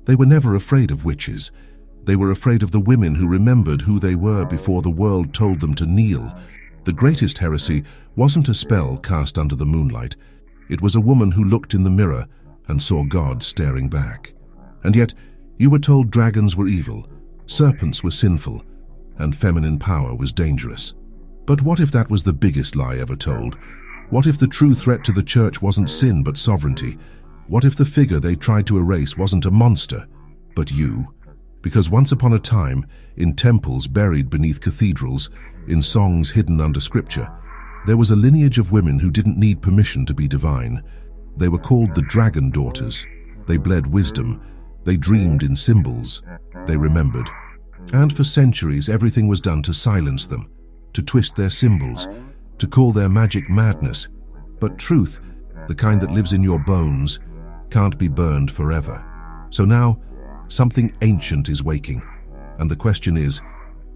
They were never afraid of witches. They were afraid of the women who remembered who they were before the world told them to kneel. The greatest heresy wasn't a spell cast under the moonlight. It was a woman who looked in the mirror and saw God staring back. And yet, you were told dragons were evil, serpents were sinful, and feminine power was dangerous. But what if that was the biggest lie ever told? What if the true threat to the church wasn't sin but sovereignty? What if the figure they tried to erase wasn't a monster, but you? Because once upon a time, in temples buried beneath cathedrals, in songs hidden under scripture, there was a lineage of women who didn't need permission to be divine. They were called the dragon daughters. They bled wisdom. They dreamed in symbols. They remembered. And for centuries, everything was done to silence them, to twist their symbols, to call their magic madness. But truth, the kind that lives in your bones, can't be burned forever. So now, something ancient is waking. And the question is,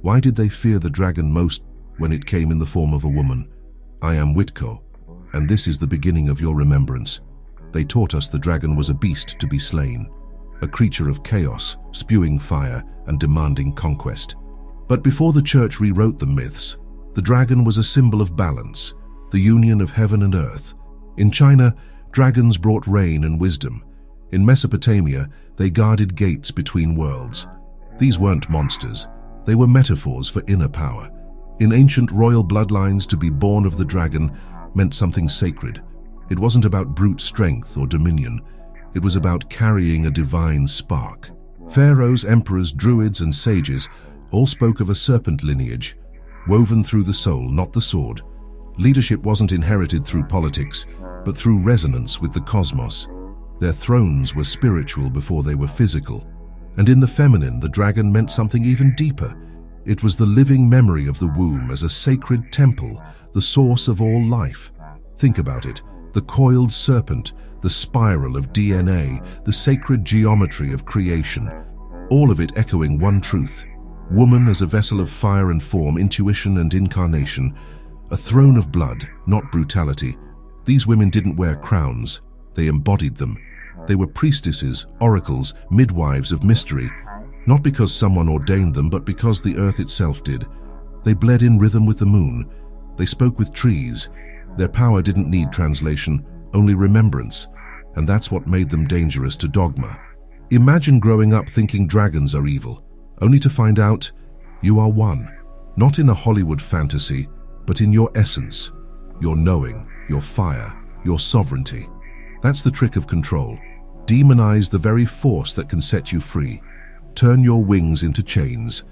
why did they fear the dragon most when it came in the form of a woman? I am Whitco, and this is the beginning of your remembrance. They taught us the dragon was a beast to be slain, a creature of chaos, spewing fire and demanding conquest. But before the church rewrote the myths, the dragon was a symbol of balance, the union of heaven and earth. In China, dragons brought rain and wisdom. In Mesopotamia, they guarded gates between worlds. These weren't monsters. They were metaphors for inner power. In ancient royal bloodlines, to be born of the dragon meant something sacred. It wasn't about brute strength or dominion. It was about carrying a divine spark. Pharaohs, emperors, druids, and sages all spoke of a serpent lineage, woven through the soul, not the sword. Leadership wasn't inherited through politics, but through resonance with the cosmos. Their thrones were spiritual before they were physical. And in the feminine, the dragon meant something even deeper. It was the living memory of the womb as a sacred temple, the source of all life. Think about it, the coiled serpent, the spiral of DNA, the sacred geometry of creation, all of it echoing one truth. Woman as a vessel of fire and form, intuition and incarnation, a throne of blood, not brutality. These women didn't wear crowns, they embodied them. They were priestesses, oracles, midwives of mystery, not because someone ordained them, but because the earth itself did. They bled in rhythm with the moon. They spoke with trees. Their power didn't need translation, only remembrance, and that's what made them dangerous to dogma. Imagine growing up thinking dragons are evil, only to find out you are one, not in a Hollywood fantasy, but in your essence, your knowing, your fire, your sovereignty. That's the trick of control. Demonize the very force that can set you free. Turn your wings into chains.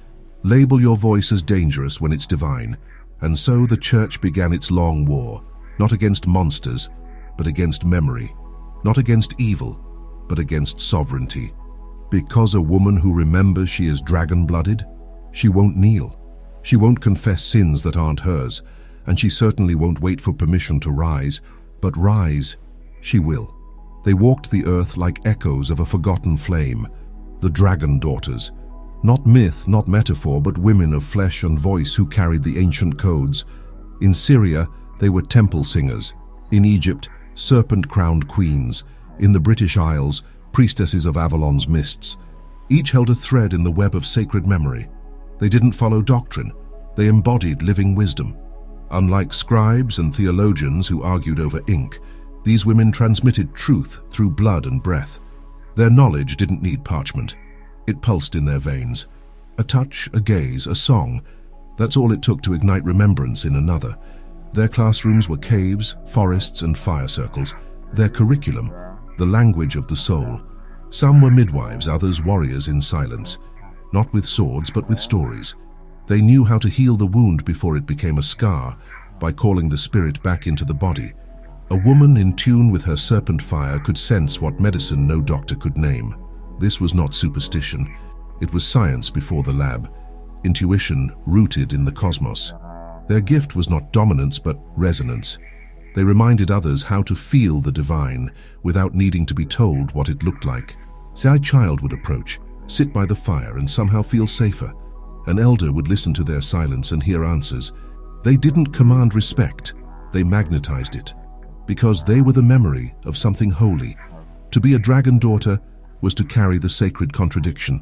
Label your voice as dangerous when it's divine. And so the church began its long war, not against monsters, but against memory. Not against evil, but against sovereignty. Because a woman who remembers she is dragon-blooded, she won't kneel. She won't confess sins that aren't hers, and she certainly won't wait for permission to rise, but rise, she will. They walked the earth like echoes of a forgotten flame, the dragon daughters. Not myth, not metaphor, but women of flesh and voice who carried the ancient codes. In Syria, they were temple singers. In Egypt, serpent-crowned queens. In the British Isles, priestesses of Avalon's mists. Each held a thread in the web of sacred memory. They didn't follow doctrine. They embodied living wisdom. Unlike scribes and theologians who argued over ink, these women transmitted truth through blood and breath. Their knowledge didn't need parchment. It pulsed in their veins. A touch, a gaze, a song. That's all it took to ignite remembrance in another. Their classrooms were caves, forests, and fire circles. Their curriculum, the language of the soul. Some were midwives, others warriors in silence. Not with swords, but with stories. They knew how to heal the wound before it became a scar, by calling the spirit back into the body. A woman in tune with her serpent fire could sense what medicine no doctor could name. This was not superstition. It was science before the lab. Intuition rooted in the cosmos. Their gift was not dominance, but resonance. They reminded others how to feel the divine without needing to be told what it looked like. Say a child would approach, sit by the fire and somehow feel safer. An elder would listen to their silence and hear answers. They didn't command respect, they magnetized it. Because they were the memory of something holy. To be a dragon daughter was to carry the sacred contradiction,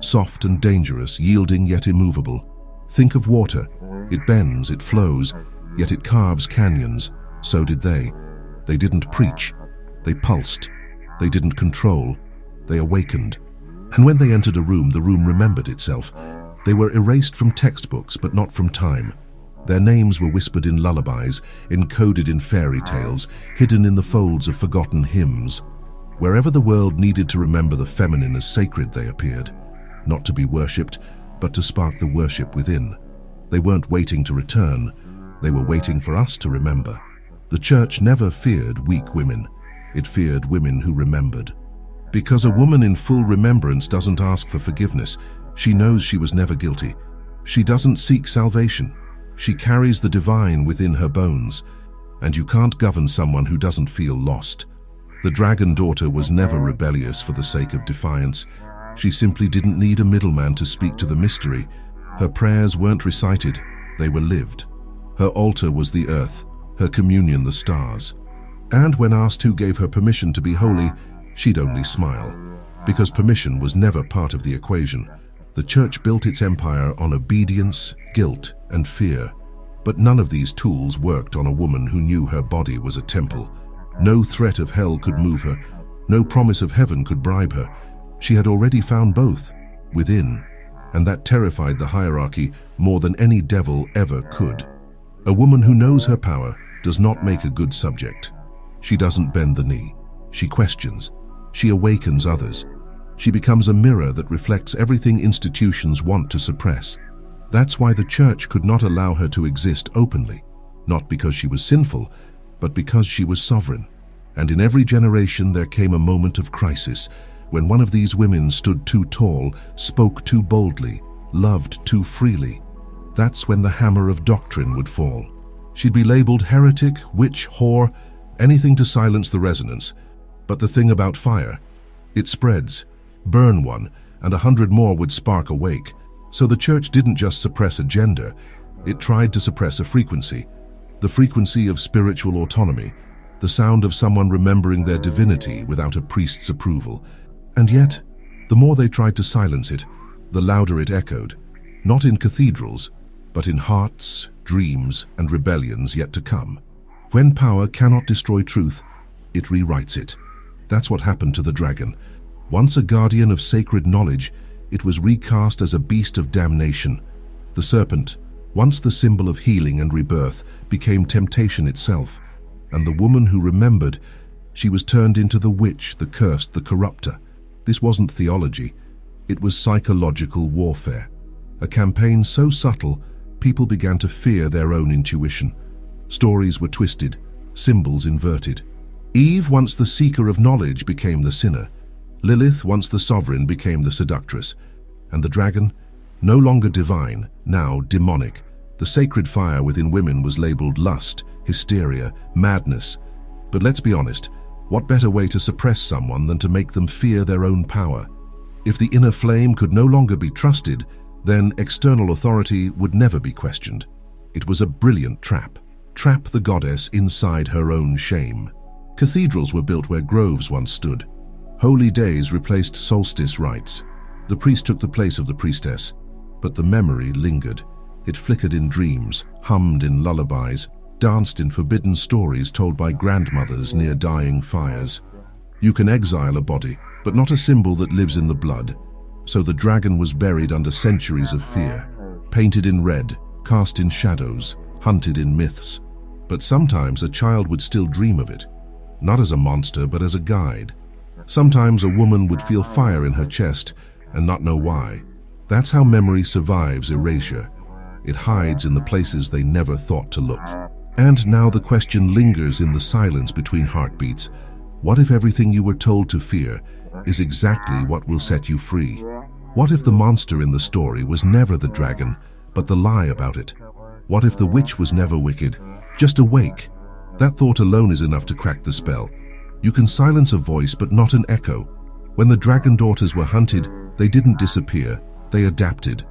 soft and dangerous, yielding yet immovable. Think of water. It bends, it flows, yet it carves canyons. So did they. They didn't preach. They pulsed. They didn't control. They awakened. And when they entered a room, the room remembered itself. They were erased from textbooks, but not from time. Their names were whispered in lullabies, encoded in fairy tales, hidden in the folds of forgotten hymns. Wherever the world needed to remember the feminine as sacred, they appeared. Not to be worshipped, but to spark the worship within. They weren't waiting to return. They were waiting for us to remember. The church never feared weak women. It feared women who remembered. Because a woman in full remembrance doesn't ask for forgiveness. She knows she was never guilty. She doesn't seek salvation. She carries the divine within her bones. And you can't govern someone who doesn't feel lost. The dragon daughter was never rebellious for the sake of defiance. She simply didn't need a middleman to speak to the mystery. Her prayers weren't recited, they were lived. Her altar was the earth, her communion the stars. And when asked who gave her permission to be holy, she'd only smile. Because permission was never part of the equation. The church built its empire on obedience, guilt, and fear. But none of these tools worked on a woman who knew her body was a temple. No threat of hell could move her. No promise of heaven could bribe her. She had already found both, within, and that terrified the hierarchy more than any devil ever could. A woman who knows her power does not make a good subject. She doesn't bend the knee. She questions. She awakens others. She becomes a mirror that reflects everything institutions want to suppress. That's why the church could not allow her to exist openly, not because she was sinful, but because she was sovereign. And in every generation there came a moment of crisis, when one of these women stood too tall, spoke too boldly, loved too freely. That's when the hammer of doctrine would fall. She'd be labeled heretic, witch, whore, anything to silence the resonance. But the thing about fire, it spreads. Burn one, and 100 more would spark a wake. So the church didn't just suppress a gender, it tried to suppress a frequency. The frequency of spiritual autonomy, the sound of someone remembering their divinity without a priest's approval. And yet, the more they tried to silence it, the louder it echoed, not in cathedrals, but in hearts, dreams, and rebellions yet to come. When power cannot destroy truth, it rewrites it. That's what happened to the dragon. Once a guardian of sacred knowledge, it was recast as a beast of damnation. The serpent, once the symbol of healing and rebirth, became temptation itself. And the woman who remembered, she was turned into the witch, the cursed, the corrupter. This wasn't theology. It was psychological warfare. A campaign so subtle, people began to fear their own intuition. Stories were twisted, symbols inverted. Eve, once the seeker of knowledge, became the sinner. Lilith, once the sovereign, became the seductress. And the dragon, no longer divine, now demonic. The sacred fire within women was labeled lust, hysteria, madness. But let's be honest, what better way to suppress someone than to make them fear their own power? If the inner flame could no longer be trusted, then external authority would never be questioned. It was a brilliant trap. Trap the goddess inside her own shame. Cathedrals were built where groves once stood. Holy days replaced solstice rites. The priest took the place of the priestess, but the memory lingered. It flickered in dreams, hummed in lullabies, danced in forbidden stories told by grandmothers near dying fires. You can exile a body, but not a symbol that lives in the blood. So the dragon was buried under centuries of fear, painted in red, cast in shadows, hunted in myths. But sometimes a child would still dream of it, not as a monster but as a guide. Sometimes a woman would feel fire in her chest and not know why. That's how memory survives erasure. It hides in the places they never thought to look. And now the question lingers in the silence between heartbeats. What if everything you were told to fear is exactly what will set you free? What if the monster in the story was never the dragon, but the lie about it? What if the witch was never wicked, just awake? That thought alone is enough to crack the spell. You can silence a voice but not an echo. When the dragon daughters were hunted, they didn't disappear, they adapted.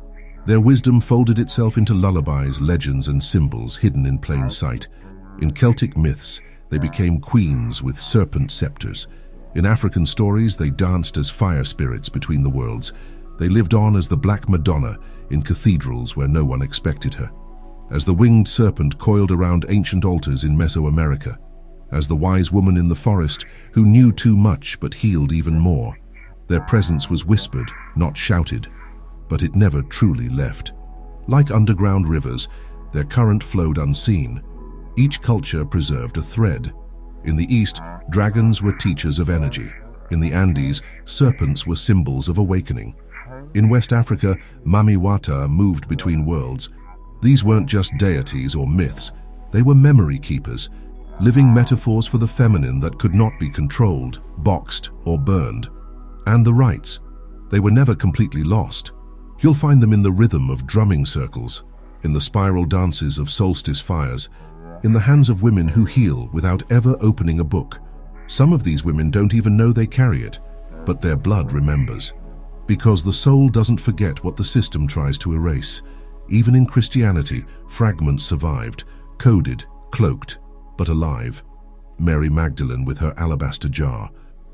Their wisdom folded itself into lullabies, legends, and symbols hidden in plain sight. In Celtic myths, they became queens with serpent scepters. In African stories, they danced as fire spirits between the worlds. They lived on as the Black Madonna in cathedrals where no one expected her. As the winged serpent coiled around ancient altars in Mesoamerica. As the wise woman in the forest who knew too much but healed even more. Their presence was whispered, not shouted, but it never truly left. Like underground rivers, their current flowed unseen. Each culture preserved a thread. In the East, dragons were teachers of energy. In the Andes, serpents were symbols of awakening. In West Africa, Mamiwata moved between worlds. These weren't just deities or myths, they were memory keepers, living metaphors for the feminine that could not be controlled, boxed, or burned. And the rites, they were never completely lost. You'll find them in the rhythm of drumming circles, in the spiral dances of solstice fires, in the hands of women who heal without ever opening a book. Some of these women don't even know they carry it, but their blood remembers. Because the soul doesn't forget what the system tries to erase. Even in Christianity, fragments survived, coded, cloaked, but alive. Mary Magdalene with her alabaster jar,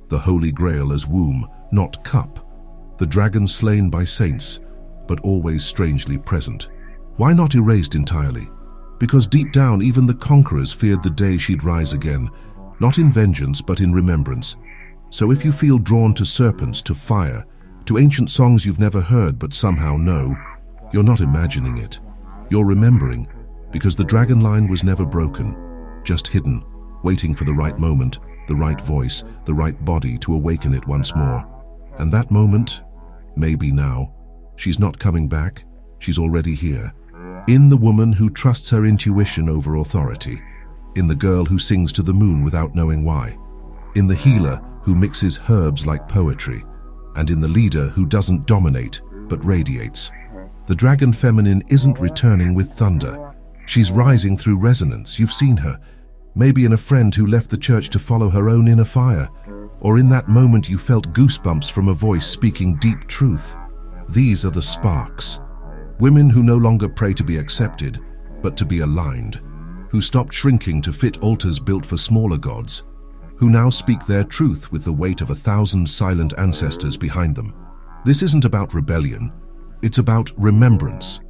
the Holy Grail as womb, not cup. The dragon slain by saints, but always strangely present. Why not erased entirely? Because deep down even the conquerors feared the day she'd rise again, not in vengeance but in remembrance. So if you feel drawn to serpents, to fire, to ancient songs you've never heard but somehow know, you're not imagining it. You're remembering, because the dragon line was never broken, just hidden, waiting for the right moment, the right voice, the right body to awaken it once more. And that moment, maybe now. She's not coming back, she's already here. In the woman who trusts her intuition over authority. In the girl who sings to the moon without knowing why. In the healer who mixes herbs like poetry. And in the leader who doesn't dominate, but radiates. The dragon feminine isn't returning with thunder. She's rising through resonance. You've seen her. Maybe in a friend who left the church to follow her own inner fire. Or in that moment you felt goosebumps from a voice speaking deep truth. These are the sparks. Women who no longer pray to be accepted, but to be aligned. Who stopped shrinking to fit altars built for smaller gods. Who now speak their truth with the weight of 1,000 silent ancestors behind them. This isn't about rebellion. It's about remembrance.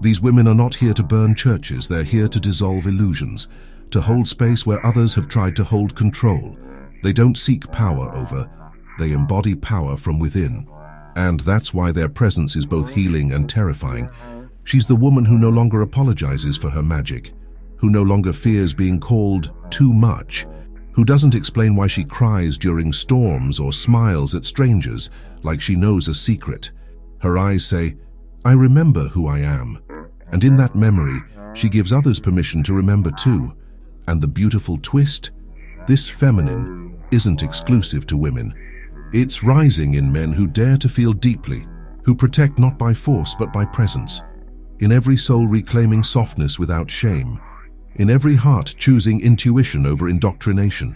These women are not here to burn churches, they're here to dissolve illusions, to hold space where others have tried to hold control. They don't seek power over, they embody power from within. And that's why their presence is both healing and terrifying. She's the woman who no longer apologizes for her magic, who no longer fears being called too much, who doesn't explain why she cries during storms or smiles at strangers like she knows a secret. Her eyes say, "I remember who I am." And in that memory, she gives others permission to remember too. And the beautiful twist? This feminine isn't exclusive to women. It's rising in men who dare to feel deeply, who protect not by force but by presence. In every soul reclaiming softness without shame. In every heart choosing intuition over indoctrination.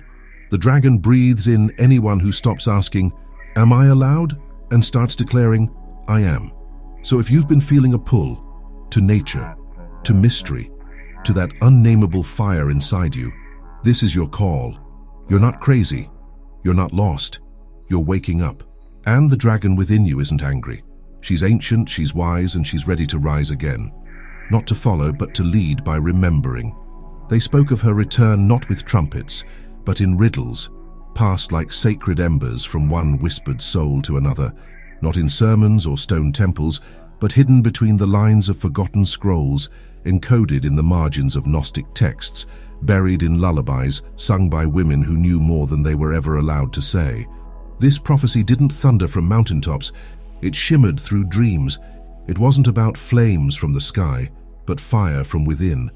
The dragon breathes in anyone who stops asking, "Am I allowed?" and starts declaring, "I am." So if you've been feeling a pull to nature, to mystery, to that unnameable fire inside you, this is your call. You're not crazy. You're not lost. You're waking up. And the dragon within you isn't angry. She's ancient, she's wise, and she's ready to rise again. Not to follow, but to lead by remembering. They spoke of her return not with trumpets, but in riddles, passed like sacred embers from one whispered soul to another, not in sermons or stone temples, but hidden between the lines of forgotten scrolls, encoded in the margins of Gnostic texts, buried in lullabies sung by women who knew more than they were ever allowed to say. This prophecy didn't thunder from mountaintops, it shimmered through dreams. It wasn't about flames from the sky, but fire from within.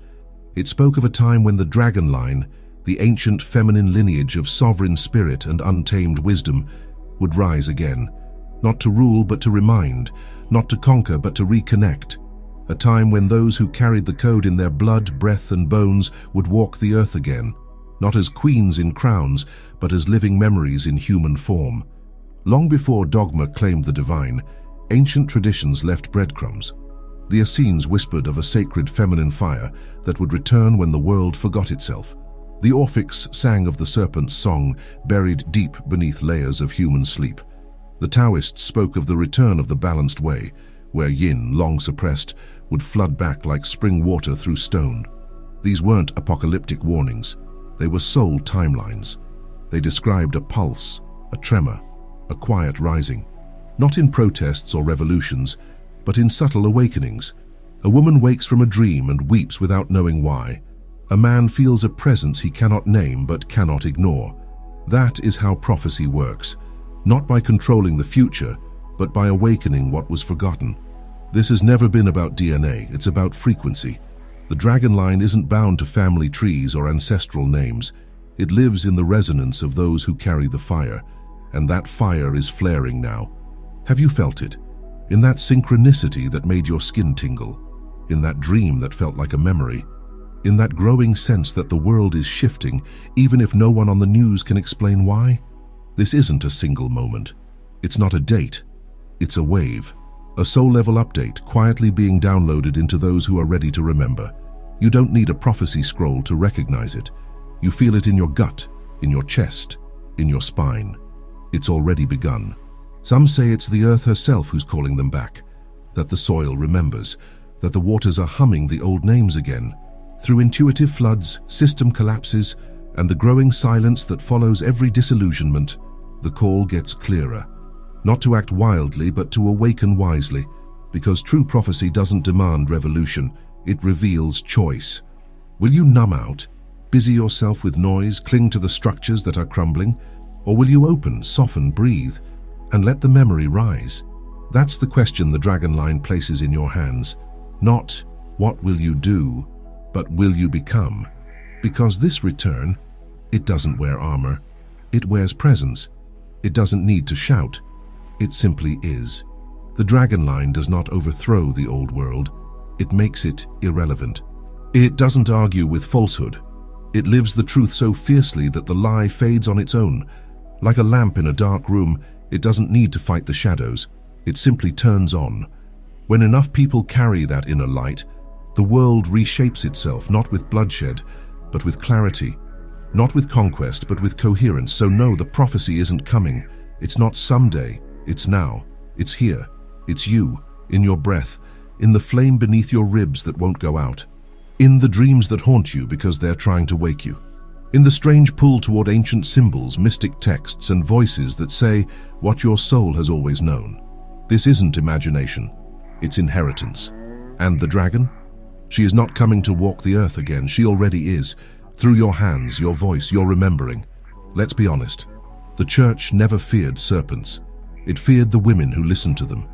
It spoke of a time when the dragon line, the ancient feminine lineage of sovereign spirit and untamed wisdom, would rise again. Not to rule, but to remind. Not to conquer, but to reconnect. A time when those who carried the code in their blood, breath, and bones would walk the earth again. Not as queens in crowns, but as living memories in human form. Long before dogma claimed the divine, ancient traditions left breadcrumbs. The Essenes whispered of a sacred feminine fire that would return when the world forgot itself. The Orphics sang of the serpent's song, buried deep beneath layers of human sleep. The Taoists spoke of the return of the balanced way, where yin, long suppressed, would flood back like spring water through stone. These weren't apocalyptic warnings. They were soul timelines. They described a pulse, a tremor, a quiet rising. Not in protests or revolutions, but in subtle awakenings. A woman wakes from a dream and weeps without knowing why. A man feels a presence he cannot name but cannot ignore. That is how prophecy works, not by controlling the future, but by awakening what was forgotten. This has never been about DNA, it's about frequency. The dragon line isn't bound to family trees or ancestral names. It lives in the resonance of those who carry the fire, and that fire is flaring now. Have you felt it? In that synchronicity that made your skin tingle? In that dream that felt like a memory? In that growing sense that the world is shifting, even if no one on the news can explain why? This isn't a single moment. It's not a date. It's a wave. A soul-level update quietly being downloaded into those who are ready to remember. You don't need a prophecy scroll to recognize it. You feel it in your gut, in your chest, in your spine. It's already begun. Some say it's the earth herself who's calling them back, that the soil remembers, that the waters are humming the old names again. Through intuitive floods, system collapses, and the growing silence that follows every disillusionment, the call gets clearer. Not to act wildly, but to awaken wisely, because true prophecy doesn't demand revolution, it reveals choice. Will you numb out, busy yourself with noise, cling to the structures that are crumbling, or will you open, soften, breathe, and let the memory rise? That's the question the dragon line places in your hands. Not, what will you do, but will you become? Because this return, it doesn't wear armor. It wears presence. It doesn't need to shout. It simply is. The dragon line does not overthrow the old world. It makes it irrelevant. It doesn't argue with falsehood. It lives the truth so fiercely that the lie fades on its own. Like a lamp in a dark room, it doesn't need to fight the shadows. It simply turns on. When enough people carry that inner light, the world reshapes itself, not with bloodshed, but with clarity. Not with conquest, but with coherence. So no, the prophecy isn't coming. It's not someday. It's now. It's here. It's you, in your breath, in the flame beneath your ribs that won't go out, in the dreams that haunt you because they're trying to wake you, in the strange pull toward ancient symbols, mystic texts, and voices that say what your soul has always known. This isn't imagination. It's inheritance. And the dragon? She is not coming to walk the earth again. She already is. Through your hands, your voice, your remembering. Let's be honest. The church never feared serpents. It feared the women who listened to them.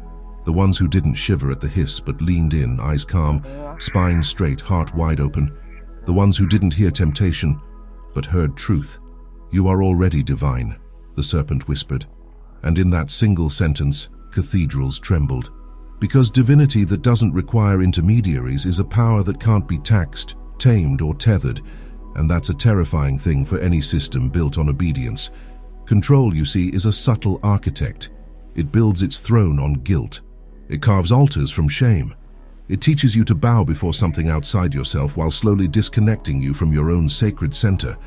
The ones who didn't shiver at the hiss but leaned in, eyes calm, spine straight, heart wide open. The ones who didn't hear temptation but heard truth. You are already divine, the serpent whispered. And in that single sentence, cathedrals trembled. Because divinity that doesn't require intermediaries is a power that can't be taxed, tamed, or tethered, and that's a terrifying thing for any system built on obedience. Control, you see, is a subtle architect. It builds its throne on guilt. It carves altars from shame. It teaches you to bow before something outside yourself while slowly disconnecting you from your own sacred center.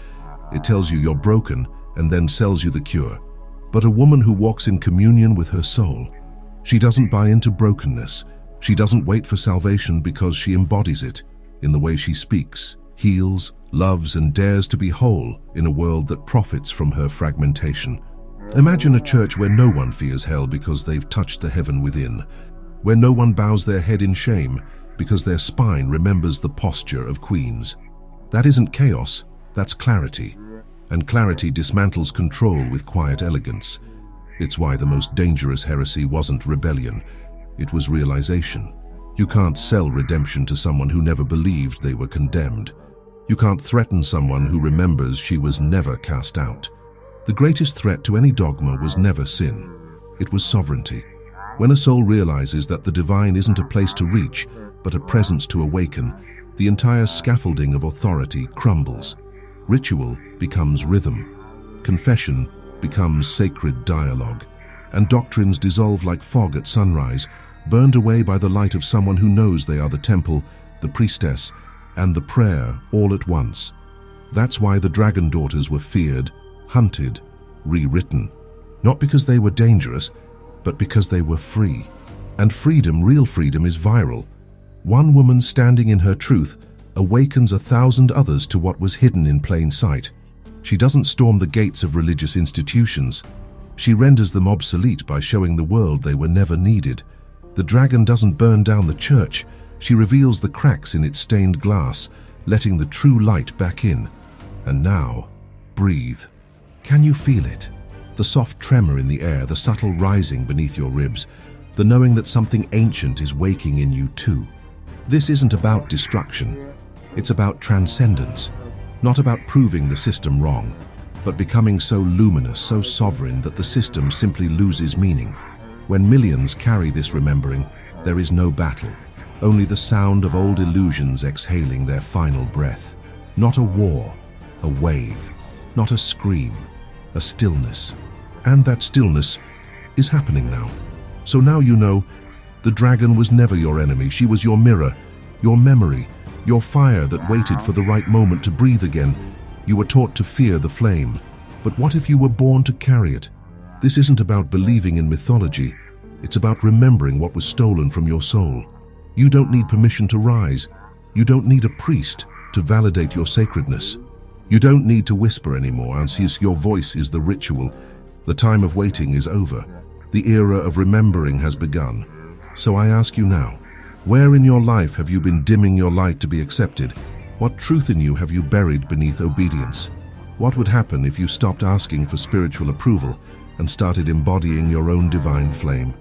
It tells you you're broken and then sells you the cure. But a woman who walks in communion with her soul, she doesn't buy into brokenness. She doesn't wait for salvation because she embodies it in the way she speaks, heals, loves, and dares to be whole in a world that profits from her fragmentation. Imagine a church where no one fears hell because they've touched the heaven within, where no one bows their head in shame because their spine remembers the posture of queens. That isn't chaos, that's clarity. And clarity dismantles control with quiet elegance. It's why the most dangerous heresy wasn't rebellion, it was realization. You can't sell redemption to someone who never believed they were condemned. You can't threaten someone who remembers she was never cast out. The greatest threat to any dogma was never sin. It was sovereignty. When a soul realizes that the divine isn't a place to reach, but a presence to awaken, the entire scaffolding of authority crumbles. Ritual becomes rhythm. Confession becomes sacred dialogue. And doctrines dissolve like fog at sunrise, burned away by the light of someone who knows they are the temple, the priestess, and the prayer all at once. That's why the dragon daughters were feared, hunted, rewritten. Not because they were dangerous, but because they were free. And freedom, real freedom, is viral. One woman standing in her truth awakens 1,000 others to what was hidden in plain sight. She doesn't storm the gates of religious institutions. She renders them obsolete by showing the world they were never needed. The dragon doesn't burn down the church. She reveals the cracks in its stained glass, letting the true light back in. And now, breathe. Can you feel it? The soft tremor in the air, the subtle rising beneath your ribs, the knowing that something ancient is waking in you too. This isn't about destruction. It's about transcendence. Not about proving the system wrong, but becoming so luminous, so sovereign that the system simply loses meaning. When millions carry this remembering, there is no battle, only the sound of old illusions exhaling their final breath. Not a war, a wave, not a scream, a stillness. And that stillness is happening now. So now you know, the dragon was never your enemy. She was your mirror, your memory, your fire that waited for the right moment to breathe again. You were taught to fear the flame. But what if you were born to carry it? This isn't about believing in mythology. It's about remembering what was stolen from your soul. You don't need permission to rise. You don't need a priest to validate your sacredness. You don't need to whisper anymore, since your voice is the ritual. The time of waiting is over. The era of remembering has begun. So I ask you now, where in your life have you been dimming your light to be accepted? What truth in you have you buried beneath obedience? What would happen if you stopped asking for spiritual approval and started embodying your own divine flame?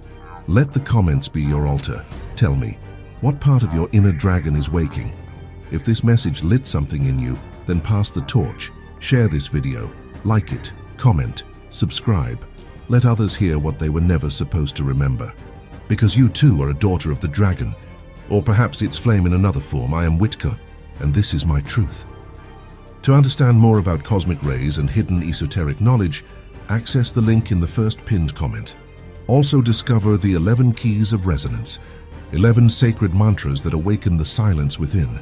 Let the comments be your altar. Tell me, what part of your inner dragon is waking? If this message lit something in you, then pass the torch. Share this video, like it, comment, subscribe. Let others hear what they were never supposed to remember. Because you too are a daughter of the dragon, or perhaps its flame in another form. I am Whitaker, and this is my truth. To understand more about cosmic rays and hidden esoteric knowledge, access the link in the first pinned comment. Also discover the 11 keys of resonance, 11 sacred mantras that awaken the silence within.